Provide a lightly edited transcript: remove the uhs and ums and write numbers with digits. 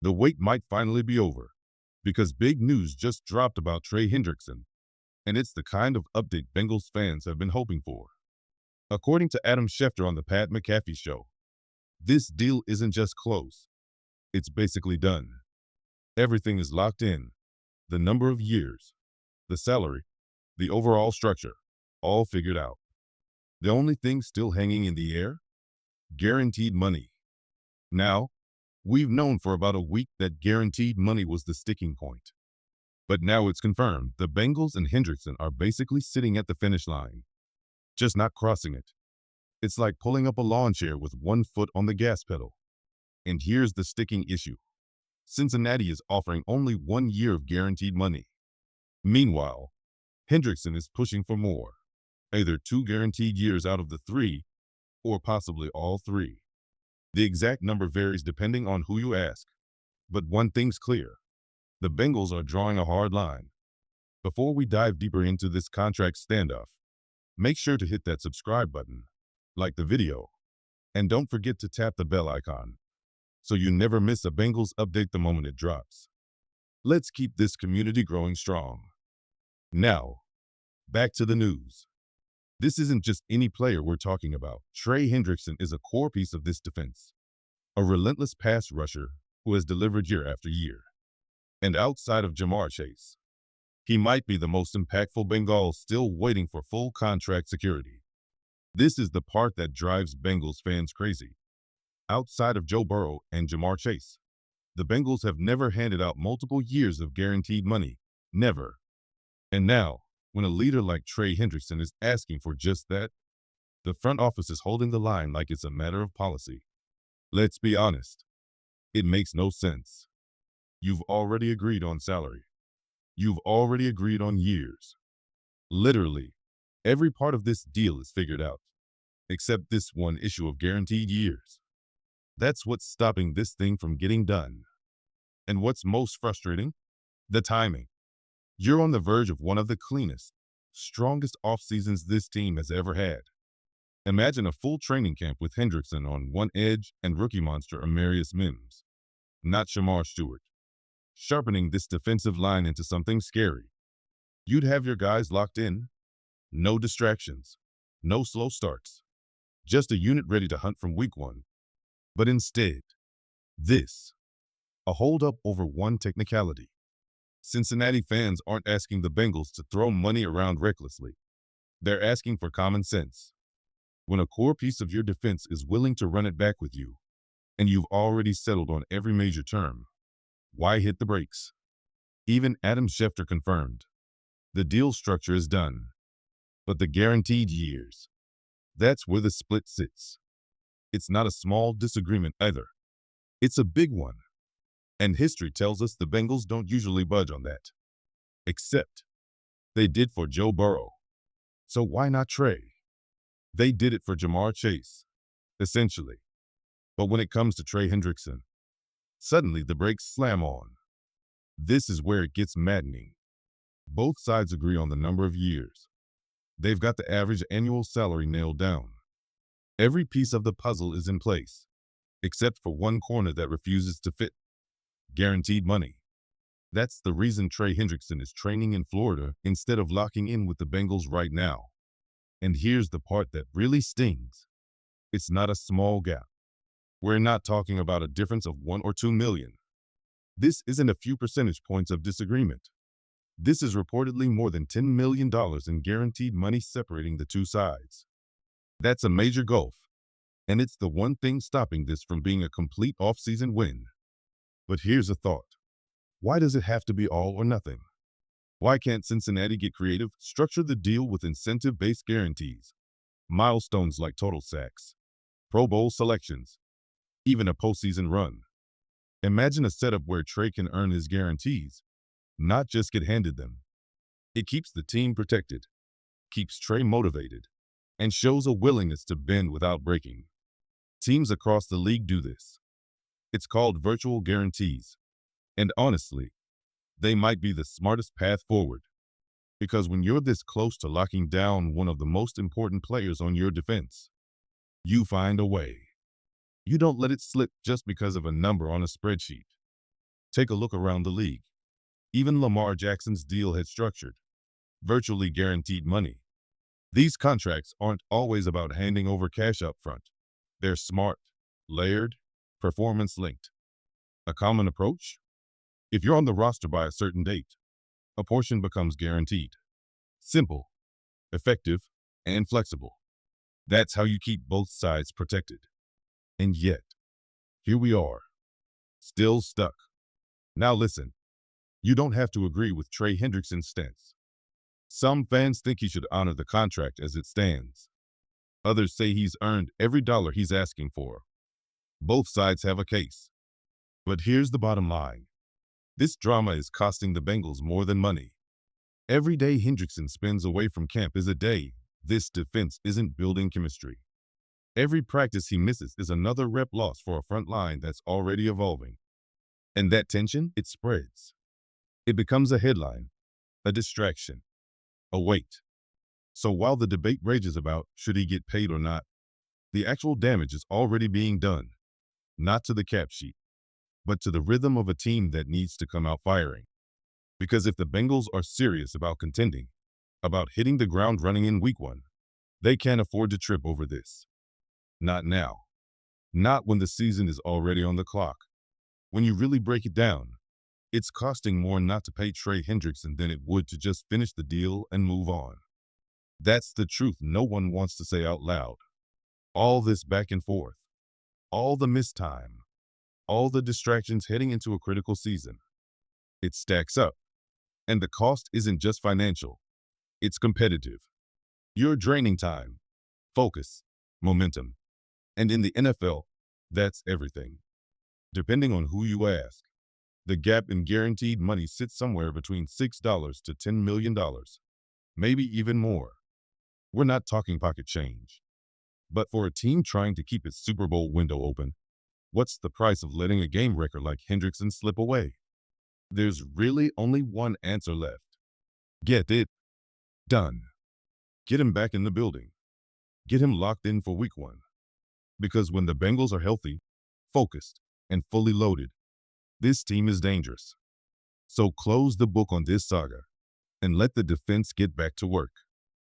The wait might finally be over, because big news just dropped about Trey Hendrickson, and it's the kind of update Bengals fans have been hoping for. According to Adam Schefter on the Pat McAfee Show, this deal isn't just close, it's basically done. Everything is locked in. The number of years, the salary, the overall structure, all figured out. The only thing still hanging in the air? Guaranteed money. Now, we've known for about a week that guaranteed money was the sticking point. But now it's confirmed the Bengals and Hendrickson are basically sitting at the finish line, just not crossing it. It's like pulling up a lawn chair with one foot on the gas pedal. And here's the sticking issue. Cincinnati is offering only 1 year of guaranteed money. Meanwhile, Hendrickson is pushing for more, either 2 guaranteed years out of the 3, or possibly all 3. The exact number varies depending on who you ask. But one thing's clear. The Bengals are drawing a hard line. Before we dive deeper into this contract standoff, make sure to hit that subscribe button, like the video, and don't forget to tap the bell icon so you never miss a Bengals update the moment it drops. Let's keep this community growing strong. Now, back to the news. This isn't just any player we're talking about. Trey Hendrickson is a core piece of this defense, a relentless pass rusher who has delivered year after year. And outside of Jamar Chase, he might be the most impactful Bengal still waiting for full contract security. This is the part that drives Bengals fans crazy. Outside of Joe Burrow and Jamar Chase, the Bengals have never handed out multiple years of guaranteed money. Never. And now, when a leader like Trey Hendrickson is asking for just that, the front office is holding the line like it's a matter of policy. Let's be honest. It makes no sense. You've already agreed on salary. You've already agreed on years. Literally, every part of this deal is figured out, except this one issue of guaranteed years. That's what's stopping this thing from getting done. And what's most frustrating? The timing. You're on the verge of one of the cleanest, strongest off-seasons this team has ever had. Imagine a full training camp with Hendrickson on one edge and rookie monster Amarius Mims, not Shamar Stewart, sharpening this defensive line into something scary. You'd have your guys locked in, no distractions, no slow starts, just a unit ready to hunt from week 1. But instead, this, a holdup over one technicality. Cincinnati fans aren't asking the Bengals to throw money around recklessly. They're asking for common sense. When a core piece of your defense is willing to run it back with you, and you've already settled on every major term, why hit the brakes? Even Adam Schefter confirmed. The deal structure is done. But the guaranteed years, that's where the split sits. It's not a small disagreement either. It's a big one. And history tells us the Bengals don't usually budge on that. Except they did for Joe Burrow. So why not Trey? They did it for Jamar Chase, essentially. But when it comes to Trey Hendrickson, suddenly the brakes slam on. This is where it gets maddening. Both sides agree on the number of years. They've got the average annual salary nailed down. Every piece of the puzzle is in place, except for one corner that refuses to fit. Guaranteed money. That's the reason Trey Hendrickson is training in Florida instead of locking in with the Bengals right now. And here's the part that really stings. It's not a small gap. We're not talking about a difference of 1 or 2 million. This isn't a few percentage points of disagreement. This is reportedly more than $10 million in guaranteed money separating the two sides. That's a major gulf, and it's the one thing stopping this from being a complete offseason win. But here's a thought. Why does it have to be all or nothing? Why can't Cincinnati get creative, structure the deal with incentive-based guarantees, milestones like total sacks, Pro Bowl selections, even a postseason run? Imagine a setup where Trey can earn his guarantees, not just get handed them. It keeps the team protected, keeps Trey motivated, and shows a willingness to bend without breaking. Teams across the league do this. It's called virtual guarantees. And honestly, they might be the smartest path forward. Because when you're this close to locking down one of the most important players on your defense, you find a way. You don't let it slip just because of a number on a spreadsheet. Take a look around the league. Even Lamar Jackson's deal had structured, virtually guaranteed money. These contracts aren't always about handing over cash up front. They're smart, layered, performance-linked. A common approach? If you're on the roster by a certain date, a portion becomes guaranteed. Simple, effective, and flexible. That's how you keep both sides protected. And yet, here we are, still stuck. Now listen, you don't have to agree with Trey Hendrickson's stance. Some fans think he should honor the contract as it stands. Others say he's earned every dollar he's asking for. Both sides have a case. But here's the bottom line. This drama is costing the Bengals more than money. Every day Hendrickson spends away from camp is a day this defense isn't building chemistry. Every practice he misses is another rep loss for a front line that's already evolving. And that tension, it spreads. It becomes a headline, a distraction, a weight. So while the debate rages about should he get paid or not, the actual damage is already being done, not to the cap sheet, but to the rhythm of a team that needs to come out firing. Because if the Bengals are serious about contending, about hitting the ground running in week 1, they can't afford to trip over this. Not now. Not when the season is already on the clock. When you really break it down, it's costing more not to pay Trey Hendrickson than it would to just finish the deal and move on. That's the truth no one wants to say out loud. All this back and forth, all the missed time, all the distractions heading into a critical season. It stacks up. And the cost isn't just financial, it's competitive. You're draining time, focus, momentum. And in the NFL, that's everything. Depending on who you ask, the gap in guaranteed money sits somewhere between $6 to $10 million, maybe even more. We're not talking pocket change. But for a team trying to keep its Super Bowl window open, what's the price of letting a game wrecker like Hendrickson slip away? There's really only one answer left. Get it done. Get him back in the building. Get him locked in for week 1. Because when the Bengals are healthy, focused, and fully loaded, this team is dangerous. So close the book on this saga and let the defense get back to work.